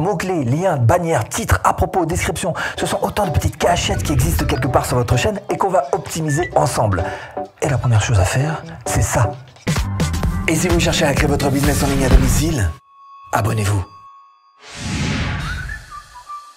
Mots-clés, liens, bannières, titres, à propos, description, ce sont autant de petites cachettes qui existent quelque part sur votre chaîne et qu'on va optimiser ensemble. Et la première chose à faire, c'est ça. Et si vous cherchez à créer votre business en ligne à domicile, abonnez-vous.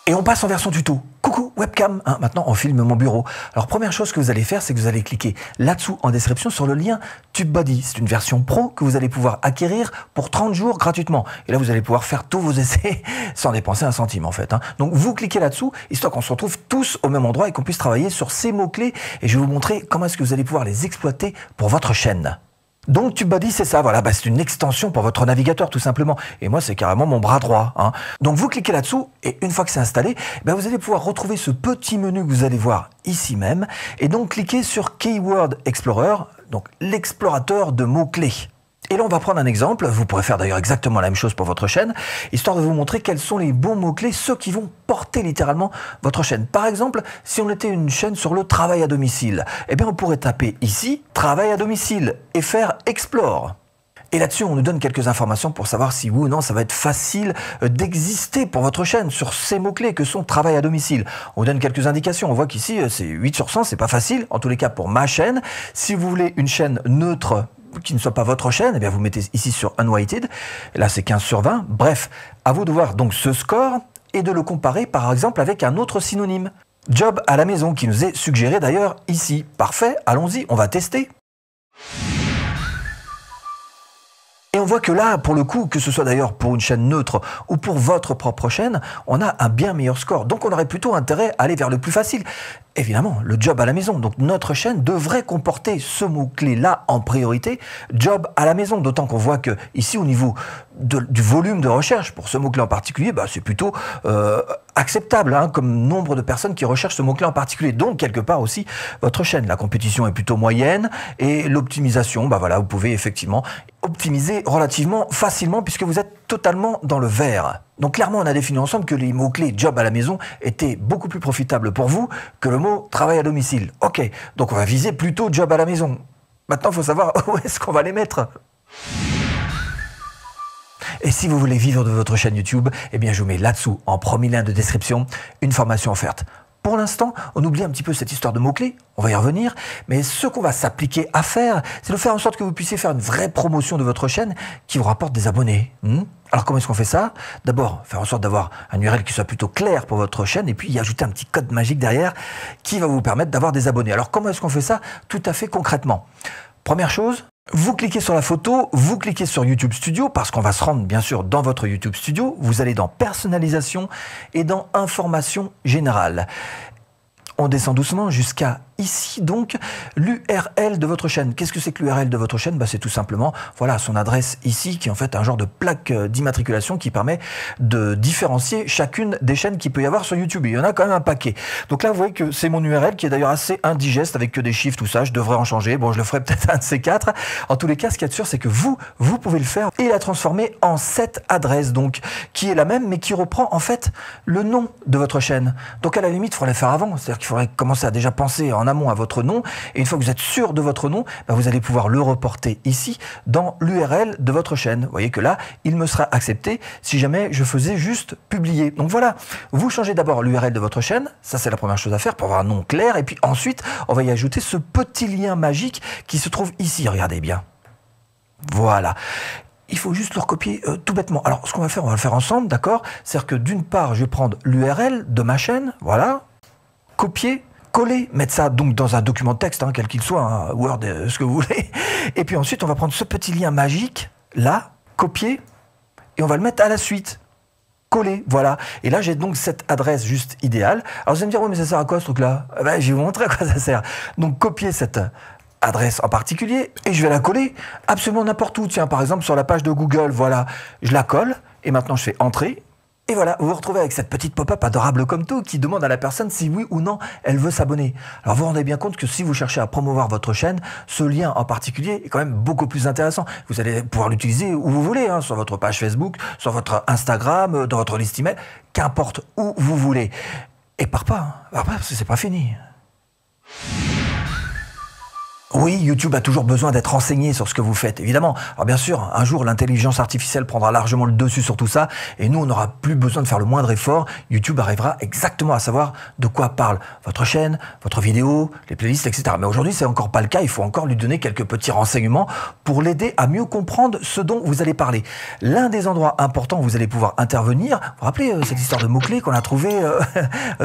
Et on passe en version tuto. Coucou, webcam, maintenant on filme mon bureau. Alors première chose que vous allez faire, c'est que vous allez cliquer là-dessous en description sur le lien TubeBuddy. C'est une version pro que vous allez pouvoir acquérir pour 30 jours gratuitement. Et là vous allez pouvoir faire tous vos essais sans dépenser un centime en fait. Donc vous cliquez là-dessous, histoire qu'on se retrouve tous au même endroit et qu'on puisse travailler sur ces mots-clés. Et je vais vous montrer comment est-ce que vous allez pouvoir les exploiter pour votre chaîne. Donc TubeBuddy, c'est ça, voilà, c'est une extension pour votre navigateur tout simplement. Et moi, c'est carrément mon bras droit. Donc vous cliquez là-dessous et une fois que c'est installé, vous allez pouvoir retrouver ce petit menu que vous allez voir ici même. Et donc cliquez sur Keyword Explorer, donc l'explorateur de mots-clés. Et là, on va prendre un exemple. Vous pourrez faire d'ailleurs exactement la même chose pour votre chaîne, histoire de vous montrer quels sont les bons mots-clés, ceux qui vont porter littéralement votre chaîne. Par exemple, si on était une chaîne sur le travail à domicile, on pourrait taper ici « Travail à domicile » et faire « Explore ». Et là-dessus, on nous donne quelques informations pour savoir si oui ou non, ça va être facile d'exister pour votre chaîne sur ces mots-clés que sont travail à domicile. On donne quelques indications. On voit qu'ici, c'est 8 sur 100, c'est pas facile. En tous les cas, pour ma chaîne, si vous voulez une chaîne neutre qui ne soit pas votre chaîne, vous mettez ici sur Unweighted. Et là, c'est 15 sur 20. Bref, à vous de voir donc ce score et de le comparer par exemple avec un autre synonyme. Job à la maison, qui nous est suggéré d'ailleurs ici. Parfait, allons-y, on va tester. Et on voit que là, pour le coup, que ce soit d'ailleurs pour une chaîne neutre ou pour votre propre chaîne, on a un bien meilleur score. Donc on aurait plutôt intérêt à aller vers le plus facile. Évidemment, le job à la maison. Donc notre chaîne devrait comporter ce mot-clé-là en priorité, job à la maison. D'autant qu'on voit que ici, au niveau du volume de recherche, pour ce mot-clé en particulier, c'est plutôt acceptable comme nombre de personnes qui recherchent ce mot-clé en particulier. Donc quelque part aussi, votre chaîne, la compétition est plutôt moyenne et l'optimisation, vous pouvez effectivement optimiser relativement facilement puisque vous êtes totalement dans le vert. Donc clairement, on a défini ensemble que les mots-clés job à la maison étaient beaucoup plus profitables pour vous que le mot travail à domicile. Ok, donc on va viser plutôt job à la maison. Maintenant, il faut savoir où est-ce qu'on va les mettre. Et si vous voulez vivre de votre chaîne YouTube, je vous mets là-dessous, en premier lien de description, une formation offerte. Pour l'instant, on oublie un petit peu cette histoire de mots-clés, on va y revenir, mais ce qu'on va s'appliquer à faire, c'est de faire en sorte que vous puissiez faire une vraie promotion de votre chaîne qui vous rapporte des abonnés. Alors comment est-ce qu'on fait ça? D'abord, faire en sorte d'avoir un URL qui soit plutôt clair pour votre chaîne et puis y ajouter un petit code magique derrière qui va vous permettre d'avoir des abonnés. Alors comment est-ce qu'on fait ça tout à fait concrètement? Première chose, vous cliquez sur la photo, vous cliquez sur YouTube Studio parce qu'on va se rendre bien sûr dans votre YouTube Studio. Vous allez dans Personnalisation et dans Information générale. On descend doucement jusqu'à ici donc l'URL de votre chaîne. Qu'est-ce que c'est que l'URL de votre chaîne? C'est tout simplement son adresse ici qui est en fait un genre de plaque d'immatriculation qui permet de différencier chacune des chaînes qu'il peut y avoir sur YouTube. Il y en a quand même un paquet. Donc là vous voyez que c'est mon URL qui est d'ailleurs assez indigeste avec que des chiffres, tout ça. Je devrais en changer. Bon, je le ferai peut-être un de ces quatre. En tous les cas, ce qu'il y a de sûr, c'est que vous pouvez le faire et la transformer en cette adresse donc qui est la même mais qui reprend en fait le nom de votre chaîne. Donc à la limite, il faudrait le faire avant. C'est-à-dire qu'il faudrait commencer à déjà penser en amont à votre nom et une fois que vous êtes sûr de votre nom, vous allez pouvoir le reporter ici dans l'URL de votre chaîne. Vous voyez que là, il me sera accepté si jamais je faisais juste publier. Donc voilà, vous changez d'abord l'URL de votre chaîne, ça c'est la première chose à faire pour avoir un nom clair et puis ensuite, on va y ajouter ce petit lien magique qui se trouve ici, regardez bien. Voilà. Il faut juste le recopier tout bêtement. Alors ce qu'on va faire, on va le faire ensemble, d'accord? C'est-à-dire que d'une part, je vais prendre l'URL de ma chaîne, voilà, copier, coller, mettre ça donc dans un document de texte, quel qu'il soit, Word, ce que vous voulez. Et puis ensuite, on va prendre ce petit lien magique, là, copier, et on va le mettre à la suite. Coller, voilà. Et là, j'ai donc cette adresse juste idéale. Alors vous allez me dire, oui, mais ça sert à quoi ce truc-là? Je vais vous montrer à quoi ça sert. Donc copier cette adresse en particulier, et je vais la coller absolument n'importe où. Tiens, par exemple, sur la page de Google, voilà, je la colle, et maintenant je fais Entrée. Et voilà, vous vous retrouvez avec cette petite pop-up adorable comme tout qui demande à la personne si oui ou non elle veut s'abonner. Alors vous vous rendez bien compte que si vous cherchez à promouvoir votre chaîne, ce lien en particulier est quand même beaucoup plus intéressant. Vous allez pouvoir l'utiliser où vous voulez, sur votre page Facebook, sur votre Instagram, dans votre liste email, qu'importe où vous voulez. Et pars pas parce que c'est pas fini. Oui, YouTube a toujours besoin d'être renseigné sur ce que vous faites, évidemment. Alors bien sûr, un jour, l'intelligence artificielle prendra largement le dessus sur tout ça, et nous, on n'aura plus besoin de faire le moindre effort. YouTube arrivera exactement à savoir de quoi parle votre chaîne, votre vidéo, les playlists, etc. Mais aujourd'hui, c'est encore pas le cas. Il faut encore lui donner quelques petits renseignements pour l'aider à mieux comprendre ce dont vous allez parler. L'un des endroits importants où vous allez pouvoir intervenir, vous vous rappelez cette histoire de mots-clés qu'on a trouvé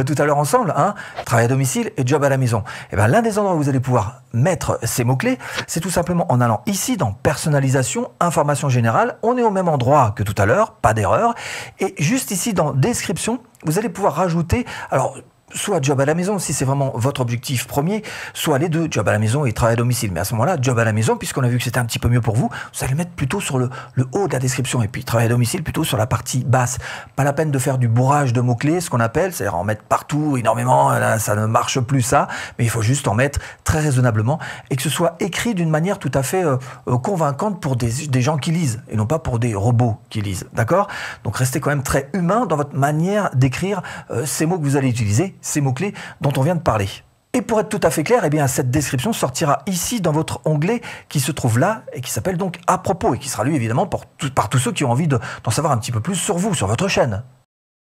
tout à l'heure ensemble, hein, travail à domicile et job à la maison. Eh bien, l'un des endroits où vous allez pouvoir mettre ces mots-clés, c'est tout simplement en allant ici dans personnalisation, information générale. On est au même endroit que tout à l'heure, pas d'erreur. Et juste ici dans description, vous allez pouvoir rajouter, alors soit job à la maison si c'est vraiment votre objectif premier, soit les deux, job à la maison et travail à domicile. Mais à ce moment-là, job à la maison, puisqu'on a vu que c'était un petit peu mieux pour vous, vous allez le mettre plutôt sur le haut de la description, et puis travail à domicile plutôt sur la partie basse. Pas la peine de faire du bourrage de mots-clés, ce qu'on appelle, c'est-à-dire en mettre partout énormément, là, ça ne marche plus ça, mais il faut juste en mettre très raisonnablement, et que ce soit écrit d'une manière tout à fait convaincante pour des gens qui lisent, et non pas pour des robots qui lisent, d'accord? Donc restez quand même très humain dans votre manière d'écrire ces mots que vous allez utiliser, ces mots-clés dont on vient de parler. Et pour être tout à fait clair, eh bien, cette description sortira ici dans votre onglet qui se trouve là et qui s'appelle donc à propos et qui sera lu évidemment par tous ceux qui ont envie d'en savoir un petit peu plus sur vous, sur votre chaîne.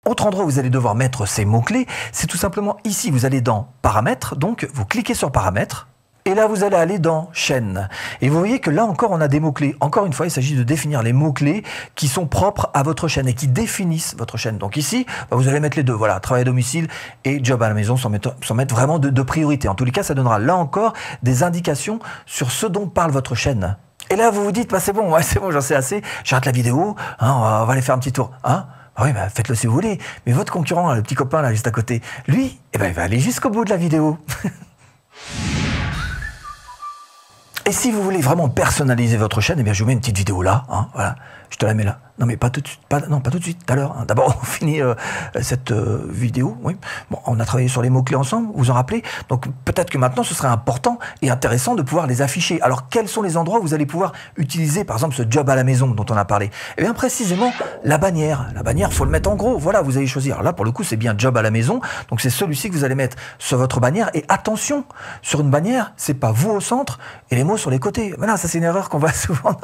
Autre endroit où vous allez devoir mettre ces mots-clés, c'est tout simplement ici. Vous allez dans paramètres, donc vous cliquez sur paramètres. Et là, vous allez aller dans chaîne. Et vous voyez que là encore, on a des mots-clés. Encore une fois, il s'agit de définir les mots-clés qui sont propres à votre chaîne et qui définissent votre chaîne. Donc ici, vous allez mettre les deux. Voilà, travail à domicile et job à la maison sans mettre vraiment de priorité. En tous les cas, ça donnera là encore des indications sur ce dont parle votre chaîne. Et là, vous vous dites, bah, c'est bon, j'en sais assez. J'arrête la vidéo, hein, on va aller faire un petit tour. Hein. Ah oui, bah, faites-le si vous voulez. Mais votre concurrent, le petit copain là juste à côté, lui, eh ben, il va aller jusqu'au bout de la vidéo. Et si vous voulez vraiment personnaliser votre chaîne, eh bien je vous mets une petite vidéo là, hein, voilà, je te la mets là. Non mais pas tout de suite, pas tout de suite, tout à l'heure. Hein. D'abord on finit cette vidéo, oui. Bon, on a travaillé sur les mots-clés ensemble, vous vous en rappelez? Donc peut-être que maintenant ce serait important et intéressant de pouvoir les afficher. Alors quels sont les endroits où vous allez pouvoir utiliser par exemple ce job à la maison dont on a parlé? Eh bien précisément la bannière. La bannière, faut le mettre en gros, voilà, vous allez choisir. Là pour le coup c'est bien job à la maison, donc c'est celui-ci que vous allez mettre sur votre bannière. Et attention, sur une bannière, c'est pas vous au centre et les mots sur les côtés. Voilà, ça c'est une erreur qu'on voit souvent.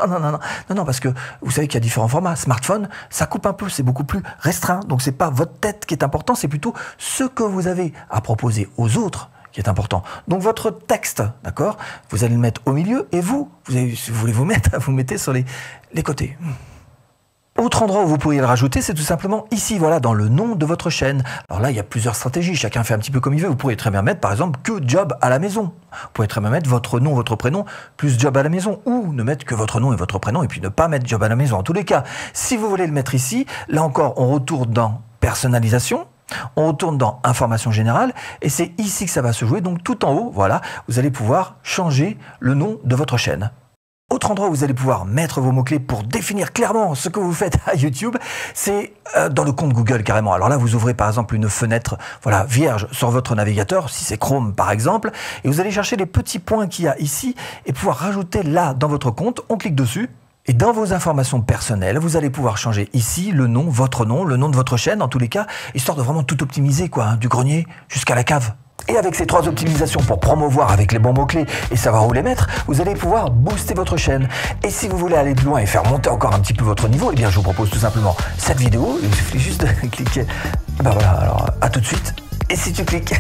Non, parce que vous savez qu'il y a différents formats. Smartphone, ça coupe un peu, c'est beaucoup plus restreint. Donc c'est pas votre tête qui est important, c'est plutôt ce que vous avez à proposer aux autres qui est important. Donc votre texte, d'accord, vous allez le mettre au milieu et vous si vous voulez vous mettre, vous le mettez sur les côtés. Autre endroit où vous pourriez le rajouter, c'est tout simplement ici, voilà, dans le nom de votre chaîne. Alors là, il y a plusieurs stratégies, chacun fait un petit peu comme il veut. Vous pourriez très bien mettre, par exemple, que job à la maison. Vous pouvez très bien mettre votre nom, votre prénom, plus job à la maison, ou ne mettre que votre nom et votre prénom, et puis ne pas mettre job à la maison. En tous les cas, si vous voulez le mettre ici, là encore, on retourne dans personnalisation, on retourne dans information générale, et c'est ici que ça va se jouer. Donc tout en haut, voilà, vous allez pouvoir changer le nom de votre chaîne. Autre endroit où vous allez pouvoir mettre vos mots-clés pour définir clairement ce que vous faites à YouTube, c'est dans le compte Google carrément. Alors là, vous ouvrez par exemple une fenêtre voilà, vierge sur votre navigateur, si c'est Chrome par exemple, et vous allez chercher les petits points qu'il y a ici et pouvoir rajouter là dans votre compte, on clique dessus. Et dans vos informations personnelles, vous allez pouvoir changer ici le nom de votre chaîne en tous les cas, histoire de vraiment tout optimiser, quoi, hein, du grenier jusqu'à la cave. Et avec ces 3 optimisations pour promouvoir avec les bons mots-clés et savoir où les mettre, vous allez pouvoir booster votre chaîne. Et si vous voulez aller plus loin et faire monter encore un petit peu votre niveau, eh bien je vous propose tout simplement cette vidéo. Il suffit juste de cliquer. Ben voilà, alors à tout de suite. Et si tu cliques